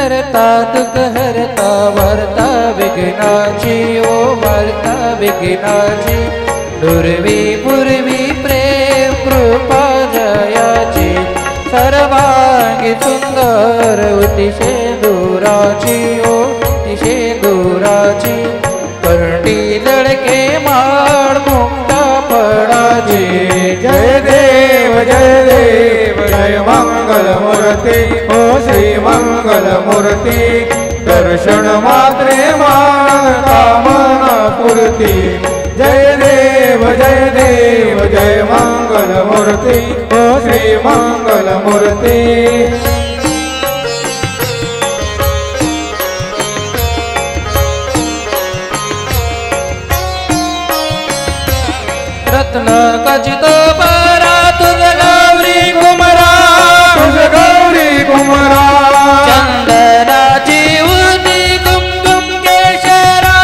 करता दुख हरता वार्ता विघ्नाची ओ वार्ता विघ्नाची दुर्वी पूर्वी प्रेम कृपा जयाची सर्वांगी सुंदर अतिशय दूराची ओ अतिशय दूराची कर्णी लडके माळ मुक्ता फळाची जय देव जय मंगल मूर्ती ओ श्री मंगल मूर्ती दर्शन मात्रे मान कामना पूर्ती जय देव जय मंगल मूर्ती ओ श्री मंगल मूर्ती रत्न खचित परा तुझ गौरी कुमरा तुझ गौरी कुमरा चंदनाची उदी कुमकुम केशरा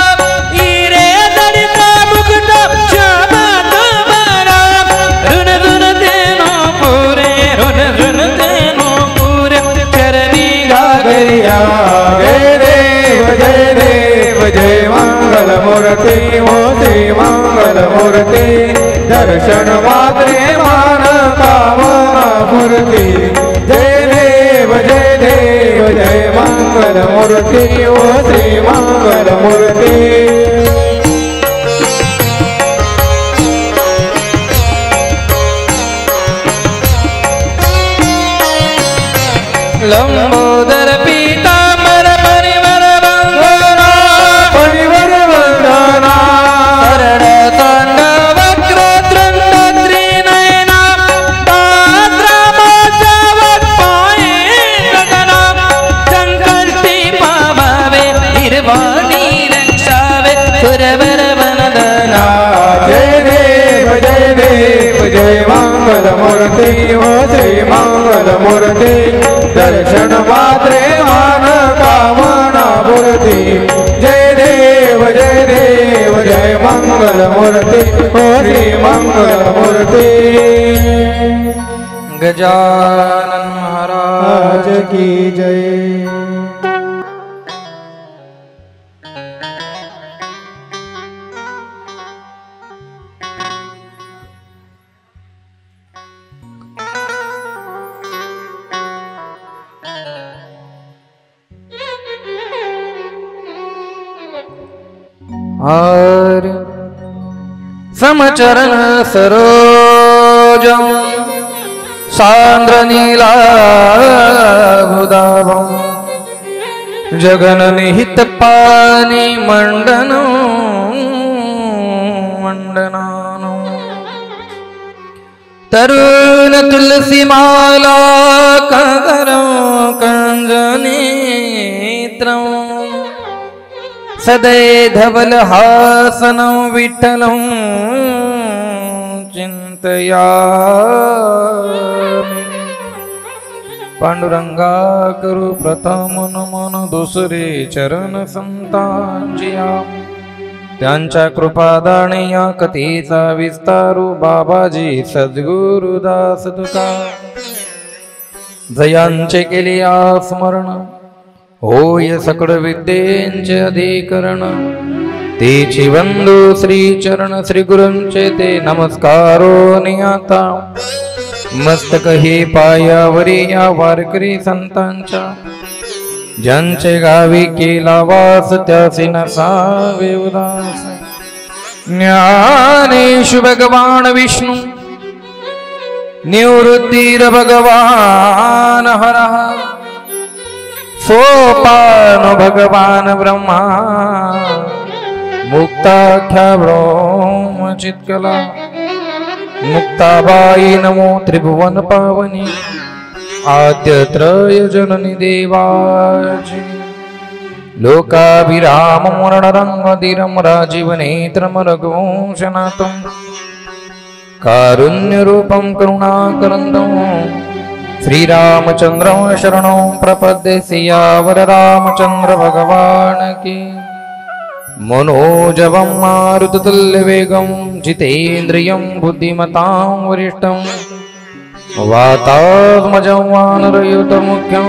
हिरे जडित मुकुट शोभत बरा ऋण ऋण तेनो पुरे ऋण ऋण तेनो पुरे चरणी घागरिया जय देव जय मंगल मूर्ती ओ श्री मंगल मूर्ती दर्शन मात्रे मान कामना पूर्ती जय देव जय मंगल मूर्ती ओ श्री मंगल मूर्ती लंबोदर पीतांबर परिवर वंदना परिवर वंदना शरण तंड वक्र दृंड त्रिनयना पाद्रमोत्सवत पाये गगना संकल्पी पावावे निर्वाणी रक्षावे सुरवर वंदना जय देव जय मंगल मूर्ती ओ श्री मंगल मूर्ती दर्शन मात्रे मान कामना पूर्ती जय देव जय मंगल मूर्ती ओ श्री मंगल मूर्ती गजानन महाराज की जय और समचरण सरोज सांद्र नीलाभुदाभं जगन निहित पानी मंडनो मंडनानो तरुण तुलसी माला कंगरं कंजनेत्रं सदै धवल हासनं विठ्ठलं चिंतयामि पांडुरंगा करू प्रथम नमन दुसरे चरण संतांचिया त्यांच्या कृपादाने या कथेचा विस्तारू बाबाजी सद्गुरुदास तुका जयांचे केले स्मरण होय सकळ विद्येंचे अधिकरण तेची वंदू श्री चरण श्री गुरूंचे ते नमस्कारो नियाता मस्तक हे पायावरी या वारकरी संतांच्या ज्यांचे गावी केला वास त्यासी नसावे उदास ज्ञानेश भगवान विष्णू निवृत्तीर भगवान हरः सोपान भगवान ब्रह्मा मुक्ताख्या ब्रह्म चित्कला मुक्ताबाई नमो त्रिभुवन पावनी आद्य त्रय जननी देवाची लोकाभिराम मरणरंगधीरं राजीवनेत्रं रघुवंशनाथं कारुण्यरूपं करुणाकरन्दं श्रीरामचन्द्रं शरणं प्रपद्ये सियावर रामचन्द्र भगवान की मनोजवं मारुततुल्यवेगं जितेन्द्रियं बुद्धिमतां वरिष्ठं वातात्मजं वानरयुतमुख्यं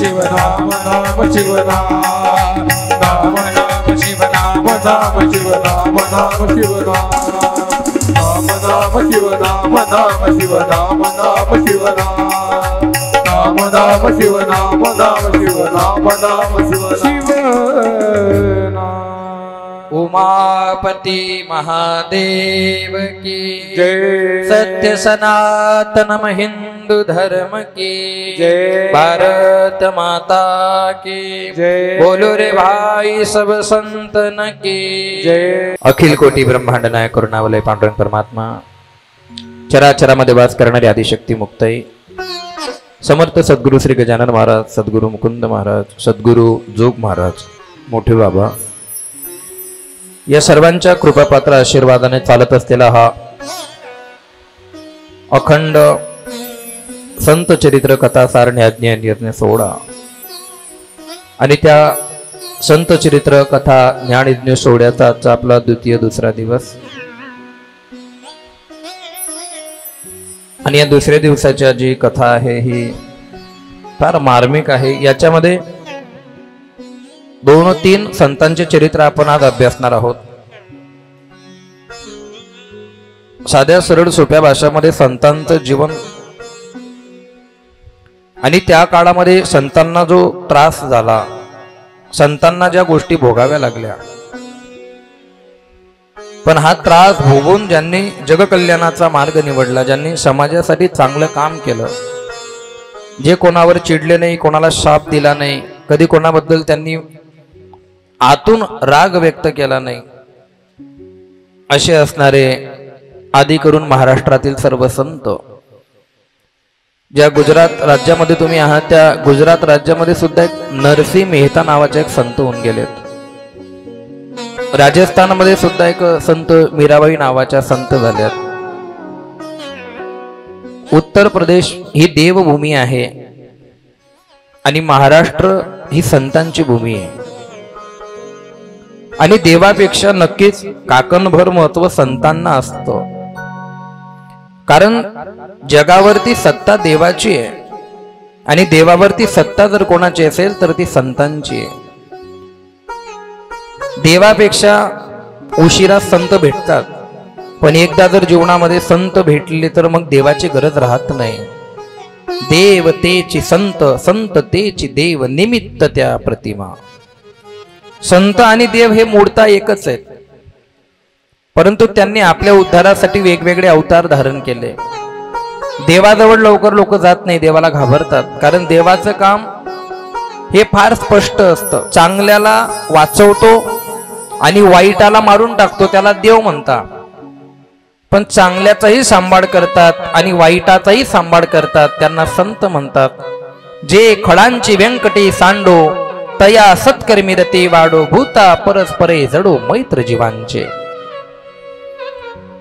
शिव नाम नाम शिव नाम नाम नाम शिव नाम नाम शिव नाम नाम शिव नाम नाम शिव नाम नाम शिव नाम नाम शिव नाम नाम शिव नाम नाम शिव नाम नाम शिव नाम। उमापति महादेव की जय। सत्य सनातनम हिंदू धर्म की जय। भारत माता की जय। बोलो रे भाई सब संतन की जय। अखिल कोटी ब्रह्मांड नायक करुणावलय पांडुरंग परमात्मा चराचरामध्ये वास करणारी आदिशक्ती मुक्ताई समर्थ सद्गुरु श्री गजानन महाराज, सद्गुरु मुकुंद महाराज, सद्गुरु जोग महाराज, मोठे बाबा या सर्वांच्या कृपापात्र आशीर्वादाने चालत असलेला हा अखंड संत चरित्र कथा सारणी आज्ञा निर्णय सोहळा आणि त्या संत चरित्र कथा ज्ञानयज्ञ सोहळ्याचा आजचा आपला दुसरा दिवस आणि या दुसऱ्या दिवसाच्या जी कथा आहे ही फार मार्मिक आहे। याच्यामध्ये 2-3 संतांचे चरित्र आपण आज अभ्यासणार आहोत। साध्या सरळ सोप्या भाषामध्ये संतांचं जीवन आणि त्या काळामध्ये संतांना जो त्रास झाला, संतांना ज्या गोष्टी भोगाव्या लागल्या, पण हा त्रास भोगून ज्यांनी जगकल्याणाचा मार्ग निवडला, ज्यांनी समाजासाठी चांगलं काम केलं, जे कोणावर चिडले नाही, कोणाला शाप दिला नाही, कधी कोणाबद्दल त्यांनी आतून राग व्यक्त केला नाही, असे असणारे आदी करून महाराष्ट्रातील सर्व संत, ज्या गुजरात राज्यामध्ये तुम्ही आहात त्या गुजरात राज्यामध्ये सुद्धा एक नरसिंह मेहता नावाचे एक संत होऊन गेलेत। राजस्थानमध्ये सुद्धा एक संत मीराबाई नावाच्या संत झाल्यात। उत्तर प्रदेश ही देवभूमी आहे आणि महाराष्ट्र ही संतांची भूमी आहे आणि देवापेक्षा नक्कीच काकणभर महत्व संतांना असतं, कारण जगावरती सत्ता देवाची आहे आणि देवावरती सत्ता जर कोणाची असेल तर ती संतांची आहे। देवापेक्षा उशिरा संत भेटतात, पण एकदा जर जीवनामध्ये संत भेटले तर मग देवाची गरज राहत नाही। देव तेची संत, संत तेची देव, निमित्त त्या प्रतिमा। संत आणि देव हे मूळतः एकच आहेत, परंतु त्यांनी आपल्या उद्धारासाठी वेगवेगळे अवतार धारण केले। देवाजवळ लवकर लोक जात नाही, देवाला घाबरतात, कारण देवाचं काम हे फार स्पष्ट असतं। चांगल्याला वाचवतो आणि वाईटाला मारून टाकतो, त्याला देव म्हणतात, पण चांगल्याचाही सांभाळ करतात आणि वाईटाचाही सांभाळ करतात, त्यांना संत म्हणतात। जे खळांची व्यंकटी सांडो तया सत्कर्मी रती वाडो, भूता परस्परे जडो मैत्र जीवांचे।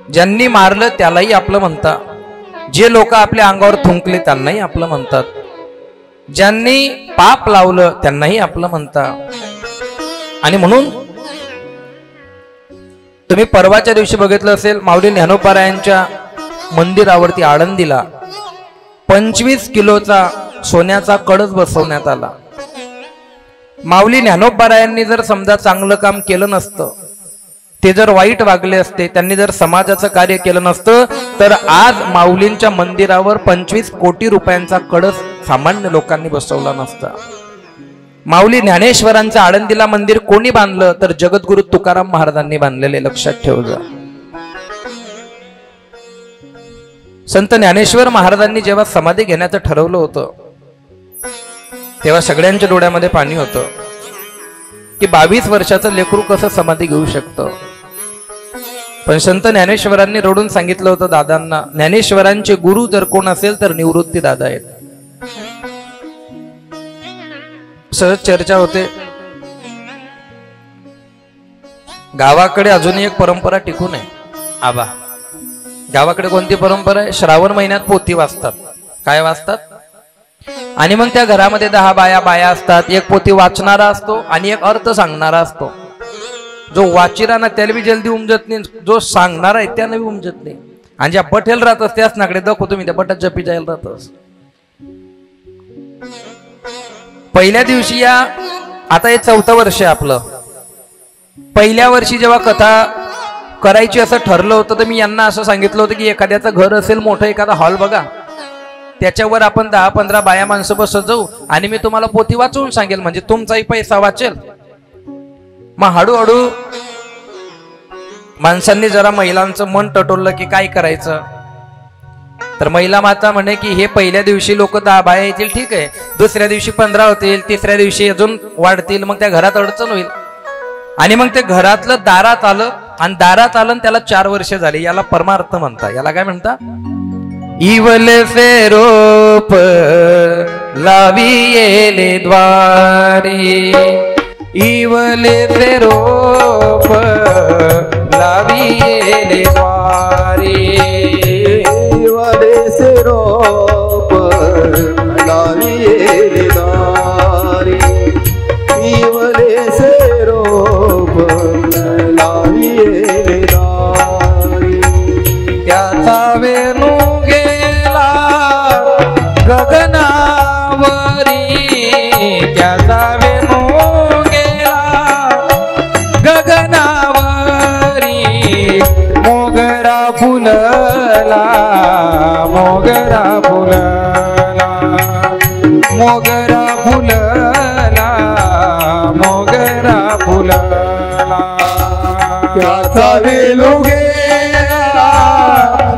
ज्यांनी मारलं त्यालाही आपलं म्हणतात, जे लोक आपल्या अंगावर थुंकले त्यांनाही आपलं म्हणतात, ज्यांनी पाप लावलं त्यांनाही आपलं म्हणतात। आणि म्हणून तुम्ही परवाच्या दिवशी बघितलं असेल, माऊली ज्ञानोबारायांच्या मंदिरावरती आळंदीला 25 किलोचा सोन्याचा कळस बसवण्यात आला। माऊली ज्ञानोबारायांनी जर समजा चांगलं काम केलं नसतं, ते जर वाईट वागले असते, त्यांनी जर समाजाचं कार्य केलं नसतं, तर आज माऊलींच्या मंदिरावर 25 कोटी रुपयांचा कळस सामान्य लोकांनी बसवला नसता। माऊली ज्ञानेश्वरांचं आळंदीला मंदिर कोणी बांधलं तर जगद्गुरु तुकाराम महाराजांनी बांधलेले, लक्षात ठेवजा। संत ज्ञानेश्वर महाराजांनी जेव्हा समाधी घेण्याचं ठरवलं होतं तेव्हा सगळ्यांच्या डोळ्यामध्ये पाणी होतं की 22 वर्षाचं लेकरू कसं समाधी घेऊ शकतं। पण संत ज्ञानेश्वरांनी रडून सांगितलं होतं दादांना, ज्ञानेश्वरांचे गुरु जर कोण असेल तर निवृत्ती दादा आहेत। सहज चर्चा होते, गावाकडे अजूनही एक परंपरा टिकून आहे आबा। गावाकडे कोणती परंपरा आहे? श्रावण महिन्यात पोथी वाचतात। काय वाचतात? आणि मग त्या घरामध्ये 10 बाया असतात, एक पोथी वाचणारा असतो आणि एक अर्थ सांगणारा असतो। जो वाचिरा ना त्याला बी जल्दी उमजत नाही, जो सांगणारा आहे त्याला बी उमजत नाही, आणि ज्या बठेल राहतस त्याच नाकडे दाखव तुम्ही त्या बटात जपी जायला राहतस। पहिल्या दिवशी या आता हे 4थं वर्ष आहे आपलं. पहिल्या वर्षी जेव्हा कथा करायची असं ठरलं होतं तर मी यांना असं सांगितलं होतं की एखाद्याचं घर असेल मोठं, एखादा हॉल बघा, त्याच्यावर आपण 10-15 बाया माणसं बसत जाऊ आणि मी तुम्हाला पोथी वाचवून सांगेल, म्हणजे तुमचाही पैसा वाचेल. मग हळूहळू माणसांनी जरा महिलांचं मन टटोललं की काय करायचं. तर महिला माता म्हणे की हे पहिल्या दिवशी लोक 10 बाया येतील, ठीक आहे, दुसऱ्या दिवशी 15 होतील, तिसऱ्या दिवशी अजून वाढतील, मग त्या घरात अडचण होईल. आणि मग ते घरातलं दारात आलं आणि दारात आलं आणि त्याला 4 वर्ष झाली. याला परमार्थ म्हणता. याला काय म्हणता? इवले से रोप लावियेले द्वारी, इवले से रोप लावियेले द्वारी, इवले से रोप लावियेले द्वारी, इवले से रोप लावियेले द्वारी. त्याचा वेणू गेला गगनावरी, त्याचा वेणू गेला गगनावरी, मोगरा फुलला, मोगरा फुलला, मोगरा फुलला, मोगरा फुलला. त्याचा वेणू गेला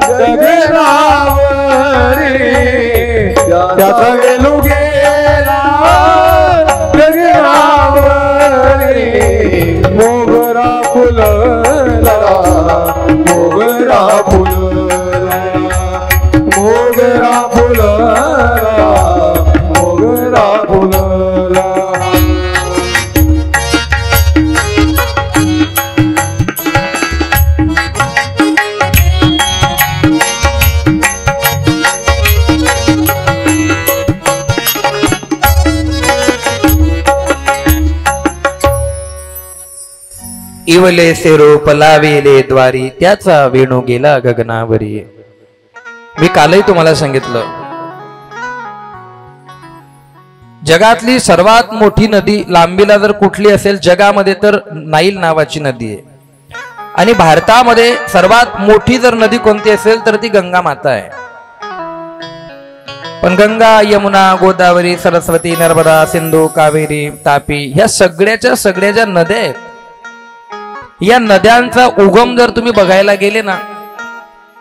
गगनावरी, त्याचा वेणू गेला गगनावरी, मोगरा फुलला, मोगरा फुलला, मोगरा फुलला, मोगरा फुलला. इवले से रोप लाविले द्वारी, त्याचा वेणू गेला गगनावरी. मी कालही तुम्हाला सांगितलं, जगातली सर्वात मोठी नदी लांबीला जर कुठली असेल जगामध्ये तर नाईल नावाची नदी आहे. आणि भारतामध्ये सर्वात मोठी जर नदी कोणती असेल तर ती गंगा माता आहे. पण गंगा, यमुना, गोदावरी, सरस्वती, नर्मदा, सिंधू, कावेरी, तापी ह्या सगळ्याच्या ज्या नद्या आहेत, या नद्यांचा उगम जर तुम्ही बघायला गेले ना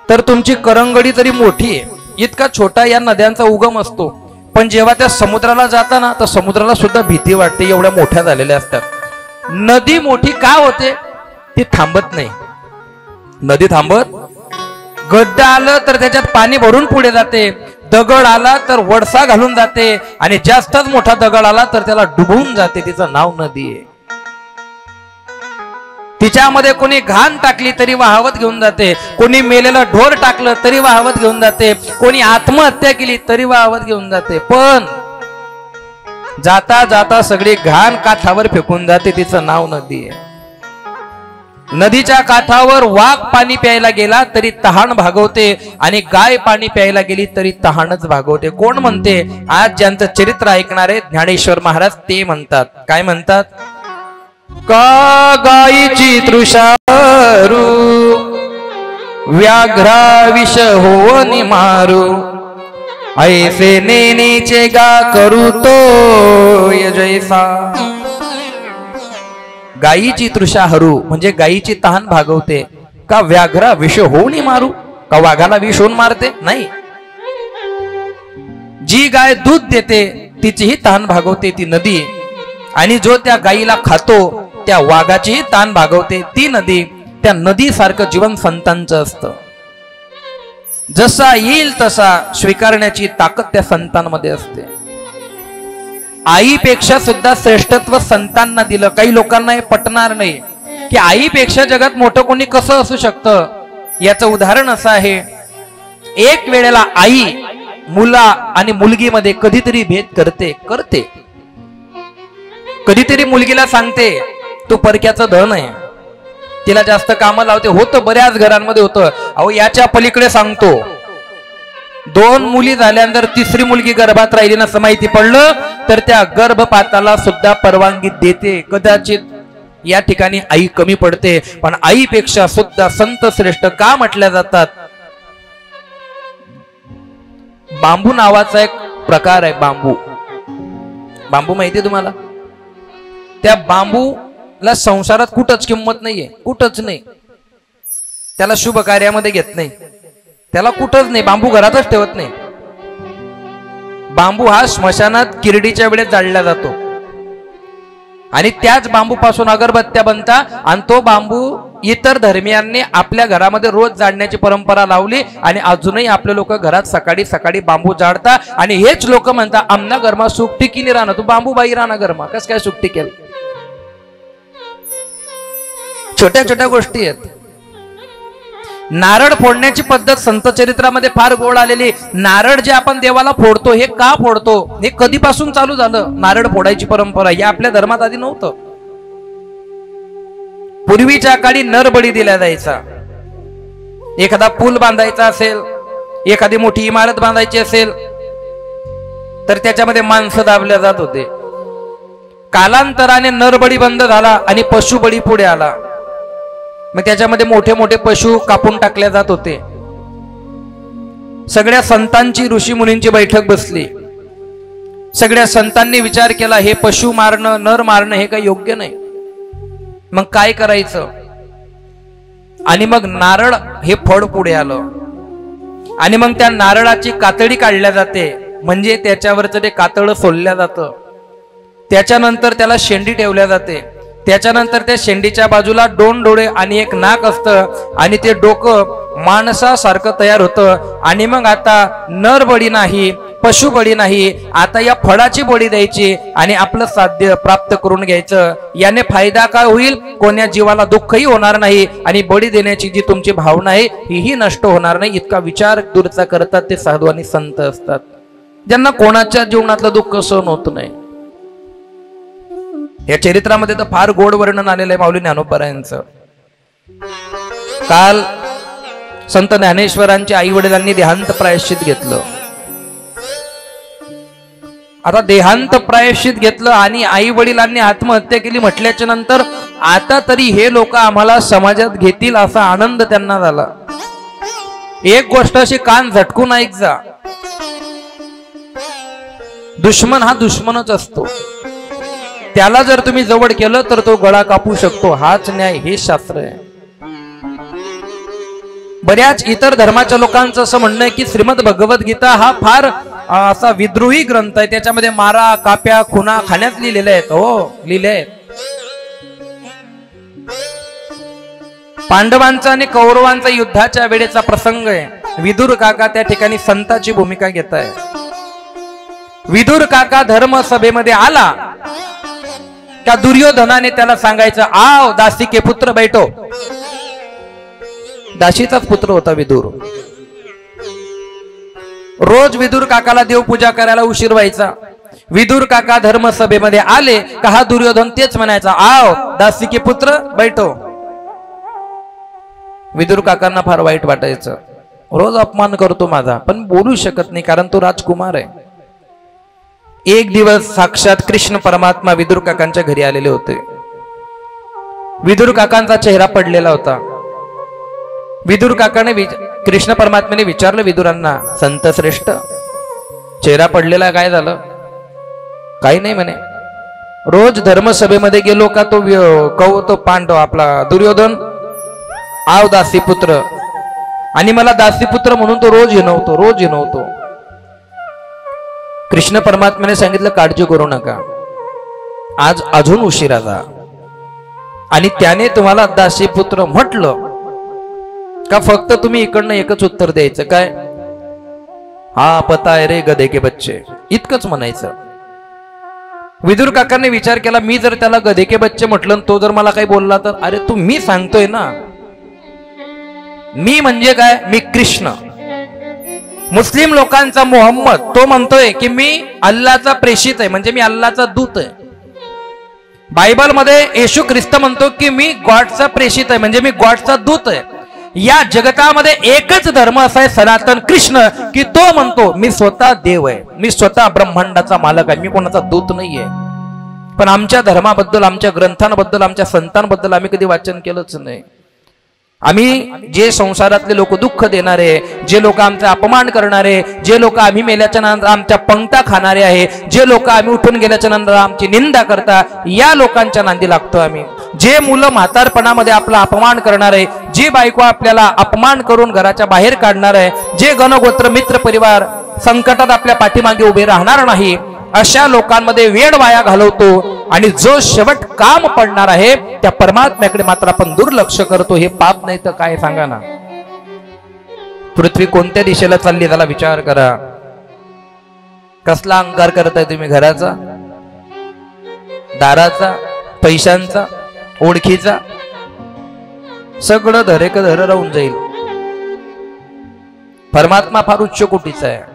तर तुमची करंगडी तरी मोठी आहे, इतका छोटा या नद्यांचा उगम असतो. पण जेव्हा त्या समुद्राला जाता ना तर समुद्राला सुद्धा भीती वाटते, एवढ्या मोठ्या झालेल्या असतात. नदी मोठी का होते? ती थांबत नाही. नदी थांबत, गड्डा आलं तर त्याच्यात पाणी भरून पुढे जाते, दगड आला तर वडसा घालून जाते, आणि जास्तच मोठा दगड आला तर त्याला डुबवून जाते. तिचं नाव नदी आहे. तिच्यामध्ये कोणी घाण टाकली तरी वाहवत घेऊन जाते, कोणी मेलेलं ढोर टाकलं तरी वाहवत घेऊन जाते, कोणी आत्महत्या केली तरी वाहवत घेऊन जाते. पण जाता जाता सगळी घाण काठावर फेकून जाते. तिचं नाव नदी आहे. नदीच्या काठावर वाघ पाणी प्यायला गेला तरी तहान भागवते, आणि गाय पाणी प्यायला गेली तरी तहानच भागवते. कोण म्हणते? आज ज्यांचं चरित्र ऐकणारे ज्ञानेश्वर महाराज ते म्हणतात. काय म्हणतात? का गायीची तृषारू व्याघ्रा विष होवनी मारू, ऐसे नेनेचे गा करू तो जैसा. गायीची तृषा हरू म्हणजे गायीची तहान भागवते. का व्याघ्रा विष होऊन मारू? का वाघाला विष होऊन मारते? नाही. जी गाय दूध देते तिचीही तहान भागवते ती नदी, आणि जो त्या गायीला खातो त्या वाघाचीही तहान भागवते ती नदी. त्या नदीसारखं जीवन संतांचं असतं. जसा येईल तसा स्वीकारण्याची ताकद त्या संतांमध्ये असते. आईपेक्षा सुद्धा श्रेष्ठत्व संतांना दिलं. काही लोकांना हे पटणार नाही की आईपेक्षा जगात मोठं कोणी कसं असू शकतं. याचं उदाहरण असं आहे, एक वेळेला आई मुला आणि मुलगीमध्ये कधीतरी भेद करते. कधीतरी मुलगीला सांगते तू परक्याचं धन आहे, तिला जास्त कामं लावते. होतं, बऱ्याच घरांमध्ये होतं. अहो याच्या पलीकडे सांगतो 2 मुली झाल्यानंतर 3री मुलगी गर्भात राहिली नसं माहिती पडलं तर त्या गर्भपाताला सुद्धा परवानगी देते. कदाचित या ठिकाणी आई कमी पडते, पण आईपेक्षा सुद्धा संत श्रेष्ठ का म्हटल्या जातात? बांबू नावाचा एक प्रकार आहे. बांबू माहितीये तुम्हाला? त्या बांबूला संसारात कुठंच किंमत नाहीये, कुठंच नाही. त्याला शुभ कार्यामध्ये घेत नाही, त्याला कुठंच नाही. बांबू घरातच ठेवत नाही. बांबू हा स्मशानात किरडीच्या वेळेस जाळला जातो आणि त्याच बांबूपासून अगरबत्त्या बनतात आणि तो बांबू इतर धर्मियांनी आपल्या घरामध्ये रोज जाळण्याची परंपरा लावली आणि अजूनही आपले लोक घरात सकाळी सकाळी बांबू जाळतात. आणि हेच लोक म्हणतात आमना घरमा सुख टिकी नाही राहणार, तू बांबू बाई राहणार घरमा, कस काय सुख टिकेल? छोट्या छोट्या गोष्टी आहेत. नारळ फोडण्याची पद्धत संत चरित्रामध्ये फार गोड आलेली. नारळ जे आपण देवाला फोडतो हे का फोडतो, हे कधीपासून चालू झालं नारळ फोडायची परंपरा? हे आपल्या धर्मात आधी नव्हतं. पूर्वीच्या काळी नरबळी दिला जायचा. एखादा पूल बांधायचा असेल, एखादी मोठी इमारत बांधायची असेल तर त्याच्यामध्ये माणसं दाबल्या जात होते. कालांतराने नरबळी बंद झाला आणि पशुबळी पुढे आला. मग त्याच्यामध्ये मोठे मोठे पशु कापून टाकल्या जात होते. सगळ्या संतांची ऋषी मुनींची बैठक बसली. सगळ्या संतांनी विचार केला हे पशु मारणं, नर मारणं हे काही योग्य नाही. मग काय करायचं? आणि मग नारळ हे फळ पुढे आलं आणि मग त्या नारळाची कातडी काढल्या जाते, म्हणजे त्याच्यावरचं ते कातळ सोलल्या जातं. त्याच्यानंतर त्याला शेंडी ठेवल्या जाते. त्याच्यानंतर त्या शेंडीच्या बाजूला 2 डोळे आणि 1 नाक असतं आणि ते डोकं माणसासारखं तयार होतं. आणि मग आता नर बळी नाही, पशु बळी नाही, आता या फळाची बळी द्यायची आणि आपलं साध्य प्राप्त करून घ्यायचं. याने फायदा काय होईल? कोण्या जीवाला दुःखही होणार नाही आणि बळी देण्याची जी तुमची भावना आहे ही नष्ट होणार नाही. इतका विचार दूरचा करतात ते साधू आणि संत असतात, ज्यांना कोणाच्या जीवनातलं दुःख सहन होत नाही. या चरित्रामध्ये तर फार गोड वर्णन आलेलं आहे माऊली ज्ञानोबरायांचं. काल संत ज्ञानेश्वरांच्या आई वडिलांनी देहांत प्रायश्चित घेतलं. आता देहांत प्रायश्चित घेतलं आणि आई वडिलांनी आत्महत्या केली म्हटल्याच्या नंतर आता तरी हे लोक आम्हाला समाजात घेतील असा आनंद त्यांना झाला. एक गोष्ट अशी कान झटकून ऐक जा, दुश्मन हा दुश्मनच असतो. त्याला जर तुम्ही जवळ केलं तर तो गळा कापू शकतो. हाच न्याय, हे शास्त्र आहे. बऱ्याच इतर धर्माच्या लोकांचं असं म्हणणं आहे की श्रीमद भगवद्गीता हा फार असा विद्रोही ग्रंथ आहे, त्याच्यामध्ये मारा, काप्या, खुना, खाण्यात लिहिलेले आहेत. हो, लिहिले आहेत. पांडवांचा आणि कौरवांचा युद्धाच्या वेळेचा प्रसंग आहे. विदुर काका त्या ठिकाणी संताची भूमिका घेत आहे. विदुर काका धर्म सभेमध्ये आला का दुर्योधनाने त्याला सांगायचं आव दासी के पुत्र बैठो. दासीचाच पुत्र होता विदुर. रोज विदुर काकाला देवपूजा करायला उशीर व्हायचा. विदुर काका धर्मसभेमध्ये आले का हा दुर्योधन तेच म्हणायचा आव दासी के पुत्र बैठो. विदुर काकांना फार वाईट वाटायचं. रोज अपमान करतो माझा, पण बोलू शकत नाही कारण तो राजकुमार आहे. एक दिवस साक्षात कृष्ण परमात्मा विदुर काकांच्या घरी आलेले होते. विदुर काकांचा चेहरा पडलेला होता. विदुर काकाने कृष्ण परमात्म्याने विचारलं विदुरांना, संत श्रेष्ठ चेहरा पडलेला काय झालं? काही नाही म्हणे. रोज धर्मसभेमध्ये गेलो का तो पांडव आपला दुर्योधन आव दासीपुत्र, आणि मला दासीपुत्र म्हणून तो रोज हिनवतो. कृष्ण परमात्म्याने सांगितलं काळजी करू नका, आज अजून उशिरा जा. आणि त्याने तुम्हाला दासीपुत्र म्हटलं का फक्त तुम्ही इकडनं एकच उत्तर द्यायचं, काय? हा पता आहे रे गधे के बच्चे, इतकंच म्हणायचं. विदुर काकांनी विचार केला, मी जर त्याला गधे के बच्चे म्हटलं तो जर मला काही बोलला तर, अरे तू मी सांगतोय ना, मी म्हणजे काय? मी कृष्ण. मुस्लिम लोकांचा मोहम्मद तो म्हणतोय की मी अल्लाचा प्रेषित आहे, म्हणजे मी अल्लाचा दूत आहे. बायबल मध्ये येशू ख्रिस्त म्हणतो की मी गॉडचा प्रेषित आहे, म्हणजे मी गॉडचा दूत आहे. या जगतामध्ये एकच धर्म असा आहे सनातन कृष्ण, की तो म्हणतो मी स्वतः देव आहे, मी स्वतः ब्रह्मांडाचा मालक आहे, मी कोणाचा दूत नाहीये. पण आमच्या धर्माबद्दल, आमच्या ग्रंथांबद्दल, आमच्या संतांबद्दल आम्ही कधी वाचन केलंच नाही. आम्ही जे संसारातले लोक दुःख देणारे, जे लोक आमचा अपमान करणारे, जे लोक आम्ही मेल्याच्या नंतर आमच्या पंक्ता खाणारे आहे, जे लोक आम्ही उठून गेल्याच्या नंतर आमची निंदा करता, या लोकांच्या नांदी लागतो आम्ही. जे मुलं म्हातारपणामध्ये आपला अपमान करणार आहे, जी बायको आपल्याला अपमान करून घराच्या बाहेर काढणार आहे, जे गणगोत्र मित्र परिवार संकटात आपल्या पाठीमागे उभे राहणार नाही, अशा लोकांमध्ये वेळ वाया घालवतो. आणि जो शेवट काम पडणार आहे त्या परमात्म्याकडे मात्र आपण दुर्लक्ष करतो. हे पाप नाही तर काय सांगा ना. पृथ्वी कोणत्या दिशेला चालली त्याला विचार करा. कसला अहंकार करताय तुम्ही? घराचा, दाराचा, पैशांचा, ओळखीचा, सगळं धरेक धर राहून जाईल. परमात्मा फार उच्च कोटीचा आहे.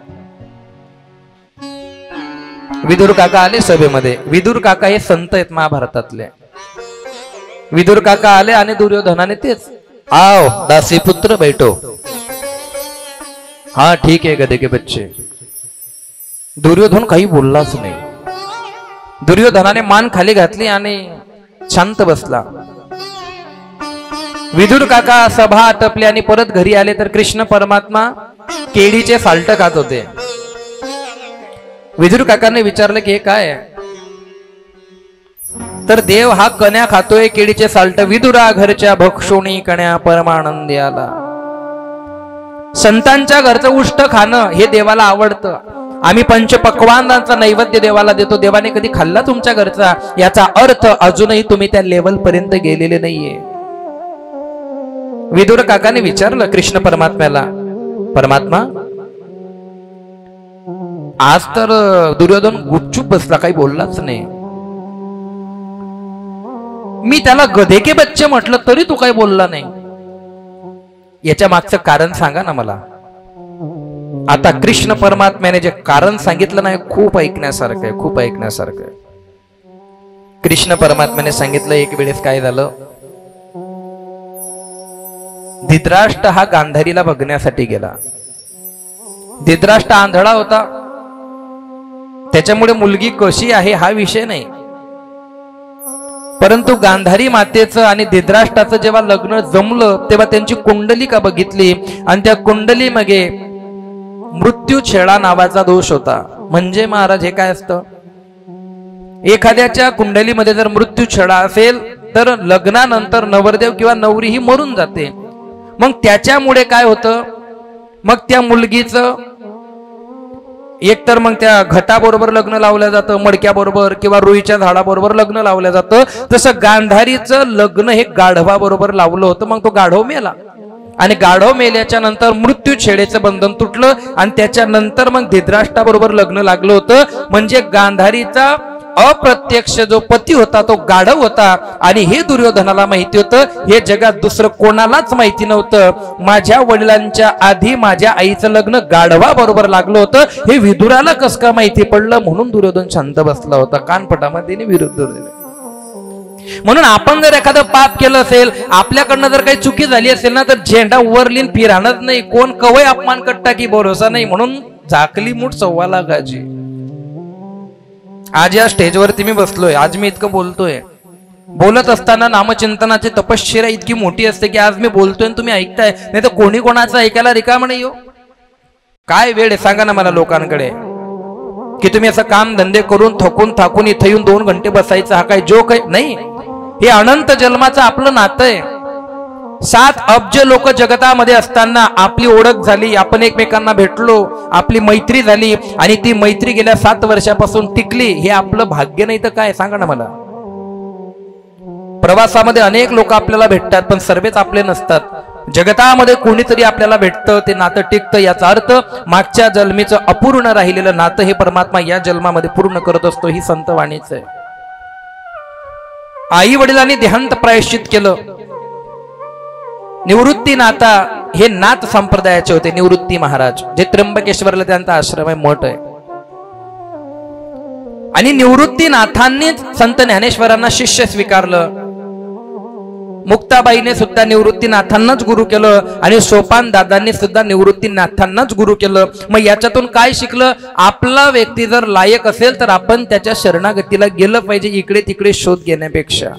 विदुर काका आले सभेमध्ये. विदुर काका हे संत आहेत महाभारतातले. विदुर काका आले आणि दुर्योधनाने तेच, आओ दासी पुत्र बैठो. हा ठीक आहे गधे के बच्चे. दुर्योधन काही बोललाच नाही. दुर्योधनाने मान खाली घातली आणि शांत बसला. विदुर काका सभा आटपली आणि परत घरी आले तर कृष्ण परमात्मा केळीचे साल्ट खात होते. विदुर काकांनी विचारलं की हे काय आहे? तर देव हा कण्या खातोय केळीचे साल्ट. विदुरा घरच्या भक्षोणी कण्या परमानंदी आला. संतांच्या घरचं उष्ट खाणं हे देवाला आवडतं. आम्ही पंचपक्वान्नांचा नैवेद्य देवाला देतो. देवाने कधी खाल्ला तुमच्या घरचा? याचा अर्थ अजूनही तुम्ही त्या लेवल पर्यंत गेलेले नाहीये. विदुर काकाने विचारलं कृष्ण परमात्म्याला, परमात्मा आज तर दुर्योधन गुपचूप बसला, काही बोललाच नाही. मी त्याला गधे के बच्चे म्हटलं तरी तू काही बोलला नाही. याच्या मागचं कारण सांगा ना मला. आता कृष्ण परमात्म्याने जे कारण सांगितलं नाही, खूप ऐकण्यासारखं आहे, खूप ऐकण्यासारखं आहे. कृष्ण परमात्म्याने सांगितलं एक वेळेस काय झालं. धृतराष्ट्र हा गांधारीला बघण्यासाठी गेला. धृतराष्ट्र आंधळा होता, त्याच्यामुळे मुलगी कशी आहे हा विषय नाही. परंतु गांधारी मातेचं आणि धृतराष्ट्राचं जेव्हा लग्न जमलं तेव्हा त्यांची कुंडली का बघितली आणि त्या कुंडली मध्ये मृत्यू छेडा नावाचा दोष होता. म्हणजे महाराज हे काय असतं? एखाद्याच्या कुंडलीमध्ये जर मृत्यू छेडा असेल तर लग्नानंतर नवरदेव किंवा नवरी ही मरून जाते. मग त्याच्यामुळे काय होतं? मग त्या मुलगीचं एकतर मग त्या घटाबरोबर लग्न लावलं जातं, मडक्याबरोबर किंवा रुईच्या झाडाबरोबर लग्न लावलं जातं. तसं गांधारीचं लग्न हे गाढवाबरोबर लावलं होतं. मग तो गाढव मेला आणि गाढव मेल्याच्या नंतर मृत्यू छेडेचं बंधन तुटलं आणि त्याच्यानंतर मग धृतराष्ट्राबरोबर लग्न लागलं होतं. म्हणजे गांधारीचा अप्रत्यक्ष जो पती होता तो गाढव होता. आणि हे दुर्योधनाला माहिती होतं. हे जगात दुसरं कोणालाच माहिती नव्हतं. माझ्या वडिलांच्या आधी माझ्या आईचं लग्न गाढवा बरोबर लागलं होतं. हे विदुराला कसं का माहिती पडलं? म्हणून दुर्योधन शांत बसला होता. कानपटामध्ये विरुद्ध दिले. म्हणून आपण जर एखादं पाप केलं असेल, आपल्याकडनं जर काही चुकी झाली असेल ना, तर झेंडा उवरलीन फिराणच नाही. कोण कवय अपमान करता की भरोसा नाही. म्हणून झाकली मूठ 1.25 लाखाची. आज या स्टेजवरती मी बसलोय, आज मी इतकं बोलतोय. बोलत असताना नामचिंतनाची तपश्चर्या इतकी मोठी असते की आज मी बोलतोय तुम्ही ऐकताय. नाही तर कोणी कोणाचं ऐकायला रिकाम नाही हो. काय वेळ आहे सांगा ना मला लोकांकडे, की तुम्ही असं काम धंदे करून थकून थाकून इथे येऊन 2 घंटे बसायचं. हा काय जोक आहे? नाही, हे अनंत जन्माचं आपलं नातं आहे. 7 अब्ज लोक जगतामध्ये असताना आपली ओळख झाली, आपण एकमेकांना भेटलो, आपली मैत्री झाली आणि ती मैत्री गेल्या 7 वर्षापासून टिकली. हे आपलं भाग्य नाही तर काय सांगा ना मला. प्रवासामध्ये अनेक लोक आपल्याला भेटतात पण सर्वच आपले नसतात. जगतामध्ये कोणीतरी आपल्याला भेटतं, ते नातं टिकतं. याचा अर्थ मागच्या जन्मीचं अपूर्ण राहिलेलं नातं हे परमात्मा या जन्मामध्ये पूर्ण करत असतो. ही संत वाणीच आहे. आई वडिलांनी देहांत प्रायश्चित केलं. निवृत्ती नाथा हे नाथ संप्रदायाचे होते. निवृत्ती महाराज जे त्र्यंबकेश्वरला त्यांचा आश्रम आहे, मठ आहे. आणि निवृत्ती नाथांनीच संत ज्ञानेश्वरांना शिष्य स्वीकारलं. मुक्ताबाईने सुद्धा निवृत्तीनाथांनाच गुरु केलं आणि सोपान दादांनी सुद्धा निवृत्तीनाथांनाच गुरु केलं। मग याच्यातून काय शिकलं? आपला व्यक्ती जर लायक असेल तर आपण त्याच्या शरणागतीला गेलं पाहिजे, इकडे तिकडे शोध घेण्यापेक्षा।